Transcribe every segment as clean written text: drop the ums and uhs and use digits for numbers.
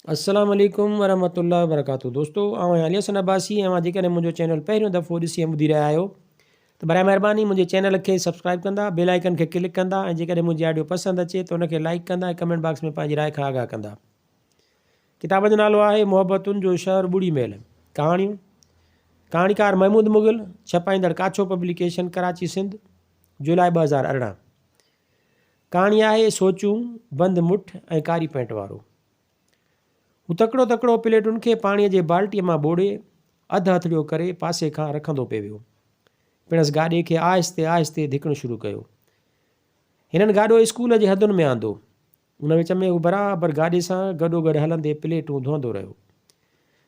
अस्सलाम वालेकुम वरहमतुल्लाहि वबरकातुहू। दोस्तों आउं आलिया सन अब्बासी ऐं जेकॾहिं मुंहिंजो चैनल पहिरियों दफ़ो ॾिसी ऐं ॿुधी रहिया आहियो त बराए महिरबानी मुंहिंजे चैनल खे सब्सक्राइब कंदा, बेल आइकन खे क्लिक कंदा ऐं जेकॾहिं मुंहिंजी ऑडियो पसंदि अचे त उनखे लाइक कंदा ऐं कमेंट बॉक्स में पंहिंजी राय खां आगाह कंदा। किताब जो नालो आहे मोहबतुनि जो शहर ॿुड़ी महल। कहाणियूं, कहाणीकार महमूद मुग़ल, छपाईंदड़ काछो पब्लिकेशन, कराची सिंध, जुलाई 2018। कहाणी आहे सोचूं बंदि मुठ ऐं कारी पैंट वारो। हू तकिड़ो तकिड़ो प्लेटुनि खे पाणीअ जे बाल्टीअ मां ॿोड़े अधु हथड़ियो करे पासे खां रखंदो पियो वियो। पिणसि गाॾे खे आहिस्ते आहिस्ते धिकणु शुरू कयो। हिननि गाॾो स्कूल जे हदुनि में आंदो। उन विच में हू बराबरि गाॾे सां गॾोगॾु हलंदे प्लेटूं धोईंदो रहियो।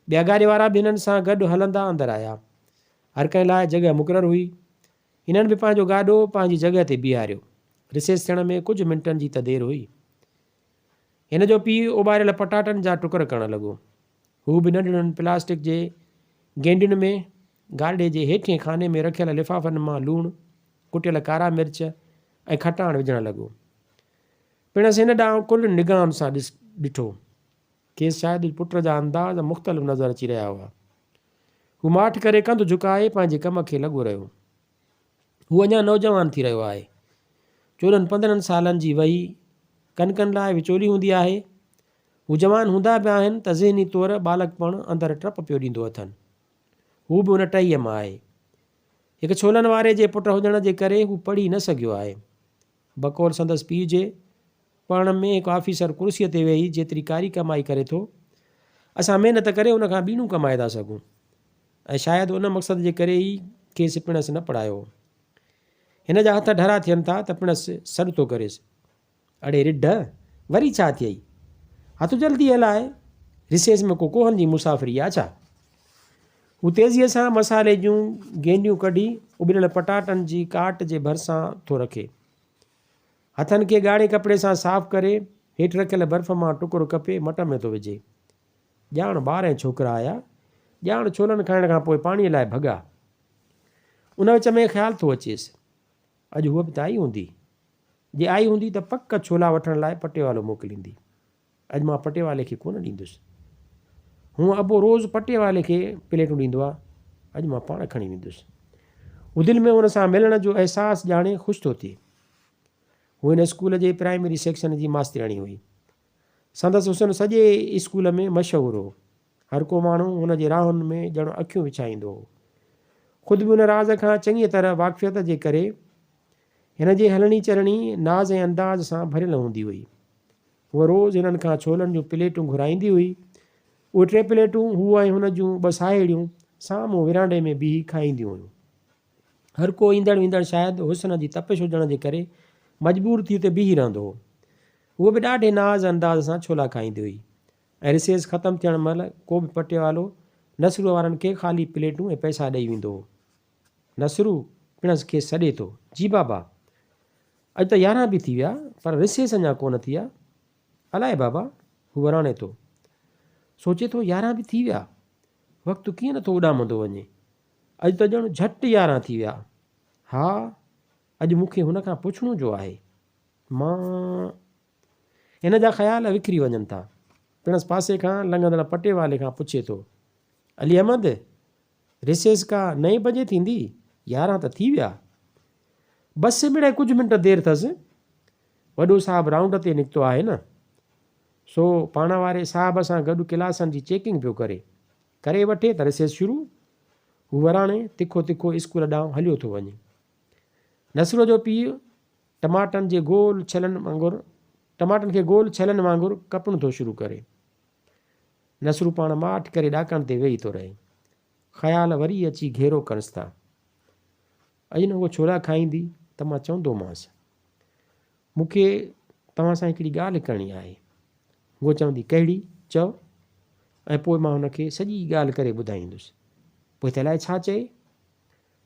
ॿिया गाॾे वारा बि हिननि सां गॾु हलंदा अंदरि आया। हर कंहिं लाइ जॻह मुक़ररु हुई। हिननि बि पंहिंजो गाॾो पंहिंजी जॻह ते बीहारियो। रिसेस थियण में कुझु मिंटनि जी त देरि हुई। हिन जो पीउ उॿारियल पटाटनि जा टुकर करणु लॻो। हू बि नंढड़नि नंढड़नि प्लास्टिक जे गेंडियुनि में गाॾे जे हेठिएं खाने में रखियल लिफ़ाफ़नि मां लूणु, कुटियल कारा मिर्च ऐं खटाण विझणु लॻो। पिणसि हिन ॾांहुं कुल निगाहनि सां ॾिठो। खेसि शायदि पुट जा अंदाज़ मुख़्तलिफ़ नज़र अची रहिया हुआ। हू माठि करे कंधु झुकाए पंहिंजे कम खे लॻो रहियो। हू अञा नौजवान थी रहियो आहे। 14-15 सालनि जी वही कनकनि लाइ विचोली हूंदी आहे। हू जवान हूंदा बि आहिनि त ज़हनी तौरु बालकपण अंदरि टप पियो ॾींदो अथनि। हू बि उन टईअ मां आहे। हिकु छोलनि वारे जे पुटु हुजण जे करे हू पढ़ी न सघियो आहे। बकौल संदसि पीउ जे पढ़ण में हिकु ऑफिसर कुर्सीअ ते वेही जेतिरी कारी कमाई करे थो, असां महिनत करे उन खां ॿीणूं कमाए था सघूं। ऐं शायदि उन मक़सद जे करे ई खेसि पिणसि न पढ़ायो। हिन जा हथ ढरा थियनि था त पिणसि सॾु थो करेसि। अड़े रिढ, वरी छा थियई? हथु जल्दी हलाए। रिसेस में को कोहनि जी मुसाफ़िरी आहे छा? हू तेज़ीअ सां मसाले जूं गेंडियूं कढी उॿरियल पटाटनि जी काट जे भरिसां थो रखे। हथनि खे ॻाढ़े कपिड़े सां साफ़ु करे हेठि रखियल बर्फ़ मां टुकुर कपे मट में थो विझे। ॼाण 12 छोकिरा आया। ॼाण छोलनि खाइण खां पोइ पाणीअ लाइ भॻा। उन विच में ख़्यालु थो अचेसि, अॼु हूअ बि त आई हूंदी। जे आई हूंदी त पक छोला वठण लाइ पटेवालो मोकिलींदी। अॼु मां पटेवाले खे कोन ॾींदुसि। हूअं अबो रोज़ु पटेवाले खे प्लेटूं ॾींदो आहे। अॼु मां पाण खणी वेंदुसि। हू दिलि में हुन सां मिलण जो अहसासु ॼाणे ख़ुशि थो थिए। हू हिन स्कूल जे प्राइमरी सेक्शन जी मास्तरियाणी हुई। संदसि हुसन सॼे स्कूल में मशहूरु हो। हर को माण्हू हुन जे राहुनि में ॼणु अखियूं विछाईंदो हो। ख़ुदि बि हुन राज़ खां चङी तरह वाक़फ़ियत जे करे हिन जी हलणी चलणी नाज़ ऐं अंदाज़ सां भरियल हूंदी हुई। हूअ रोज़ु हिननि खां छोलनि जूं प्लेटूं घुराईंदी हुई। उहे 3 प्लेटूं हूअ ऐं हुन जूं 2 साहेड़ियूं साम्हूं विरांडे में बीही खाईंदियूं हुयूं। हर को ईंदड़ वेंदड़ शायदि हुस्न जी तपिश हुजण जे करे मजबूर थी उते बीही रहंदो हो। उहो बि ॾाढे नाज़ अंदाज़ सां छोला खाईंदी हुई। ऐं रिसेस ख़तमु थियण महिल को बि पटेवालो नसरूअ वारनि खे ख़ाली प्लेटूं ऐं पैसा ॾेई वेंदो हो। नसरू पिणसि खे सॾे थो, जी बाबा, अॼु त 11 बि थी विया पर रिसेस अञा कोन थी आहे। अलाए बाबा, हू वराणे थो। सोचे थो 11 बि थी विया, वक़्तु कीअं नथो उॾामंदो वञे। अॼु त ॼणु झटि 11 थी विया। हा, अॼु मूंखे हुन खां पुछणो जो आहे। मां हिन जा ख़्याल विकिरी वञनि था। पिणसि पासे खां लंघंदड़ पटेवाले खां पुछे थो, अली अहमद, रिसेस का 9 बजे थींदी? 11 त थी विया। बस मिड़े कुझु मिंट देरि अथसि। वॾो साहबु राउंड ते निकितो आहे न, सो पाण वारे साहब सां गॾु क्लासनि जी चेकिंग पियो करे वठे त रिसेस शुरू। हू वराणे तिखो तिखो स्कूल ॾांहुं हलियो थो वञे। नसरूअ जो पीउ टमाटनि खे गोल छलनि वांगुरु कपणो थो शुरू करे। नसरू पाण माठि करे ॾाकण ते वेही थो रहे। ख़्याल वरी अची घेरो कनिसि था। अॼु न उहो छोला खाईंदी त मां चवंदोमांसि, मूंखे तव्हां सां हिकिड़ी ॻाल्हि करणी आहे। उहो चवंदी, कहिड़ी? चओ। ऐं पोइ मां हुनखे सॼी ॻाल्हि करे ॿुधाईंदुसि। पोइ त अलाए छा चए।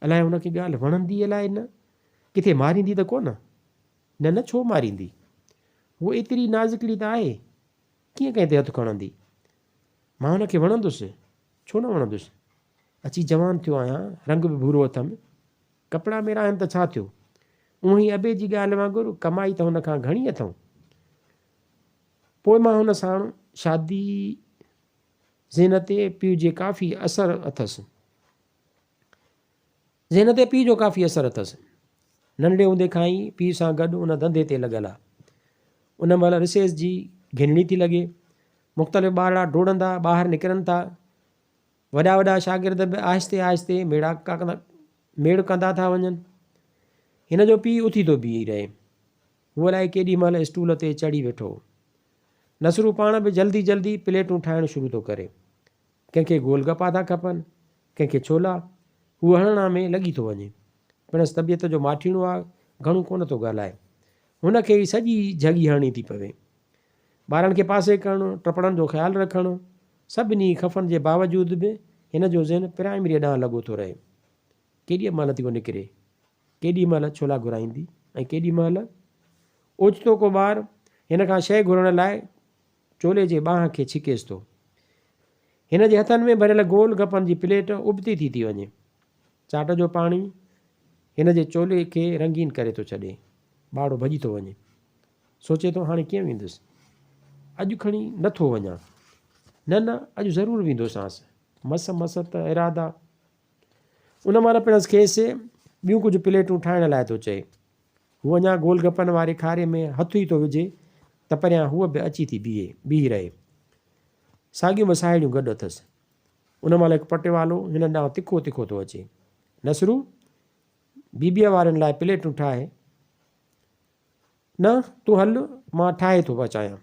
अलाए हुनखे ॻाल्हि वणंदी अलाए न, किथे मारींदी त कोन? न छो मारींदी, उहो एतिरी नाज़ुकड़ी त आहे, कीअं कंहिं ते हथु खणंदी। मां हुनखे वणंदुसि, छो न वणंदुसि। अची जवान थियो आहियां, रंग बि भूरो अथमि, कपिड़ा मेरा आहिनि त छा थियो। उहो ई अबे जी ॻाल्हि वांगुरु कमाई त हुन खां घणी अथऊं। पोइ मां हुन सां शादी ज़हन ते पीउ जे काफ़ी असरु अथसि। ज़हन ते पीउ जो काफ़ी असरु अथसि। नंढे हूंदे खां ई पीउ सां गॾु उन धंधे ते लॻल आहे। उन महिल रिसेस जी घिरणी थी लॻे, मुख़्तलिफ़ ॿार डोड़ंदा ॿाहिरि निकिरनि था, वॾा वॾा शागिर्द बि आहिस्ते आहिस्ते मेड़ कंदा था वञनि। हिन जो पीउ उथी थो बीही रहे, हूअ अलाए केॾी महिल स्टूल ते चढ़ी वेठो। नसरू पाण बि जल्दी जल्दी प्लेटूं ठाहिणु शुरू थो करे। कंहिंखे गोलगप्पा था खपनि, कंहिंखे छोला, हूअ हणण में लॻी थो वञे। पिणसि तबियत जो माठीणो आहे, घणो कोन थो ॻाल्हाए। हुनखे ई सॼी जॻी हणणी थी पवे। ॿारनि खे पासे करणु, टपड़नि जो ख़्यालु रखणु, सभिनी खफ़नि जे बावजूदि बि हिन जो ज़हन प्राइमरीअ ॾांहुं लॻो थो रहे। केॾी महिल थी उहो निकिरे, केॾी महिल छोला घुराईंदी ऐं केॾी महिल ओचितो को ॿारु हिन खां शइ घुरण लाइ चोले जे ॿांह खे छिकेसि थो। हिन जे हथनि में भरियल गोल गप्पनि जी प्लेट उबती थी वञे। चाट जो पाणी हिन जे चोले खे रंगीन करे थो छॾे। ॿारु भॼी थो वञे, सोचे थो हाणे कीअं वेंदुसि, अॼु खणी नथो वञा, न अॼु ज़रूरु वेंदोसांसि, मस त इरादा। उन महिल पिणसि खेसि ॿियूं कुझु प्लेटूं ठाहिण लाइ थो चए। हूअ अञा गोलगप्पनि वारे खारे में हथु ई थो विझे त परियां हूअ बि अची थी बीही रहे। साॻियूं बि साहेड़ियूं गॾु अथसि। उन महिल हिकु पटेवालो हिन ॾांहुं तिखो तिखो थो अचे। नसरू, बीबीअ वारनि लाइ प्लेटूं ठाहे। न, तूं हल, मां ठाहे थो पहुचायां।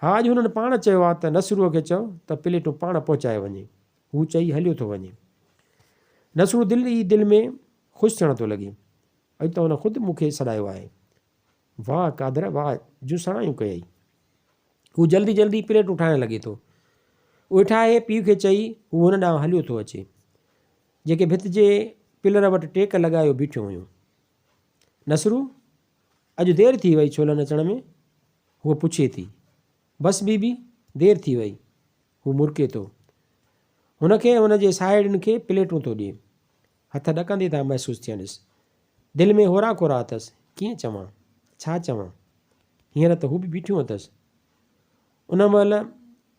हा, अॼु हुननि पाण चयो आहे त नसरूअ खे चओ त प्लेटूं पाण पहुचाए वञे। हू चई हलियो थो वञे। नसरू दिलि में ख़ुशि थियण थो लॻे। अॼु त हुन ख़ुदि मूंखे सॾायो आहे। वाह कादर, वाह, जूं सणायूं कयई। हू जल्दी जल्दी प्लेटूं ठाहिणु लॻे थो। उहे ठाहे पीउ खे चई हू हुन ॾांहुं हलियो थो अचे, जेके भित जे पिलर वटि टेक लॻायो बीठियूं हुयूं। नसरू, अॼु देरि थी वई छोलनि अचण में? हूअ पुछे थी। बसि बीबी, देरि थी वई। हू मुरके थो। हुनखे हुन जे साहेड़ियुनि खे प्लेटूं थो ॾिए। हथ ॾकंदे था महसूसु थियनिसि। दिलि में होरा कोरा अथसि। कीअं चवां, छा चवां? हींअर त हू बि बीठियूं अथसि। उन महिल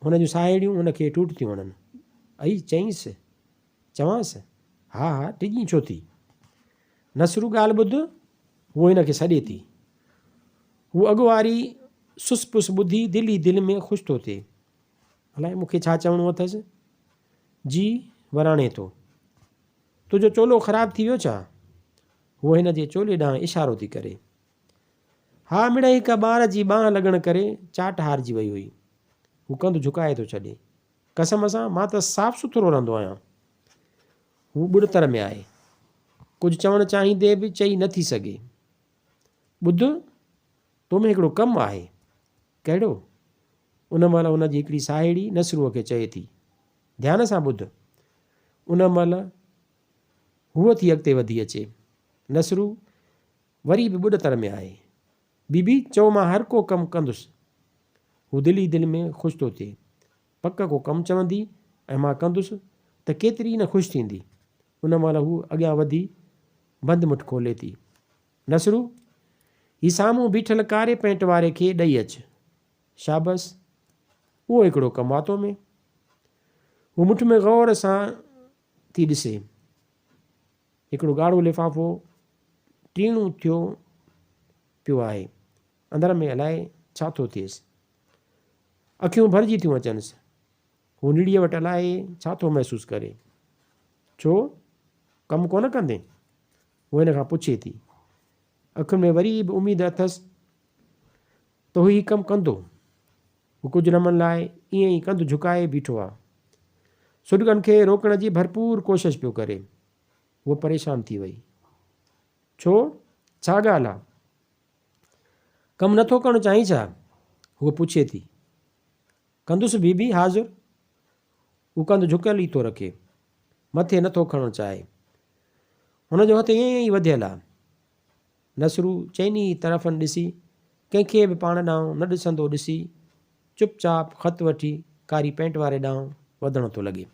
हुन जूं साहेड़ियूं हुनखे टूट थियूं वणनि। अई चईंसि, चवांसि, हा हा, टिॼी छो थी? नसरू, ॻाल्हि ॿुध, हूअ हिन खे सॾे थी। हू अॻुवारी सुस पुस ॿुधी दिलि में ख़ुशि थो थिए। अलाए मूंखे छा चवणो अथसि। जी वराणे थो। तुंहिंजो चोलो ख़राबु थी वियो छा? हूअ हिन जे चोले ॾांहुं इशारो थी करे। हा, मिड़ई हिकु ॿार जी ॿांह लॻण करे चाट हारजी वई हुई। हू कंधु झुकाए थो छॾे। कसम सां, मां त साफ़ु सुथिरो रहंदो आहियां। हू ॿुड़तर में आहे। कुझु चवणु चाहींदे बि चई नथी सघे। ॿुध, तो में हिकिड़ो कमु आहे। कहिड़ो? उन महिल उन जी हिकिड़ी साहेड़ी नसरूअ खे चए थी। ध्यान सां ॿुध। उन महिल हूअ थी अॻिते वधी अचे। नसरू वरी बि ॿुड़तर में आहे। बीबी, चओ, मां हर को कमु कंदुसि। हू दिलि में ख़ुशि थो थिए। पक को कमु चवंदी ऐं मां कंदुसि त केतिरी न ख़ुशि थींदी। उन महिल हू अॻियां वधी बंदि मुठ खोले थी। नसरू, ही साम्हूं बीठल कारे पेंट वारे खे ॾेई अचु। शाबसि, उहो हिकिड़ो कमु आहे तो में। हू मुठ में गौर सां थी ॾिसे। हिकिड़ो ॻाढ़ो लिफ़ाफ़ो टीणूं थियो पियो आहे। अंदर में अलाए छा थो थिएसि। अखियूं भरिजी थियूं अचनिसि। हू निड़ीअ वटि अलाए छा थो महसूसु करे। छो, कमु कोन कंदे? हू हिन खां पुछे थी। अखियुनि में वरी बि उमेदु अथसि त हू हीउ कमु कंदो। हू कुझु रमण लाइ ईअं ई कंधु झुकाए बीठो आहे। सुॾिकनि खे रोकण जी भरपूर कोशिशि पियो करे। हूअ परेशान थी वई। छो, छा ॻाल्हि आहे? कमु नथो करणु चाहीं छा? हूअ पुछे थी। कंदुसि बीबी, हाज़ुर। हू कंधु झुकियल ई थो रखे, मथे नथो खणणु चाहे। हुनजो हथु ईअं ई वधियलु आहे। नसरू चइनी तरफ़नि ॾिसी, कंहिंखे बि पाण ॾांहुं न ॾिसंदो ॾिसी चुपचाप ख़तु वठी कारी पेंट वारे ॾांहुं वधण थो लॻे।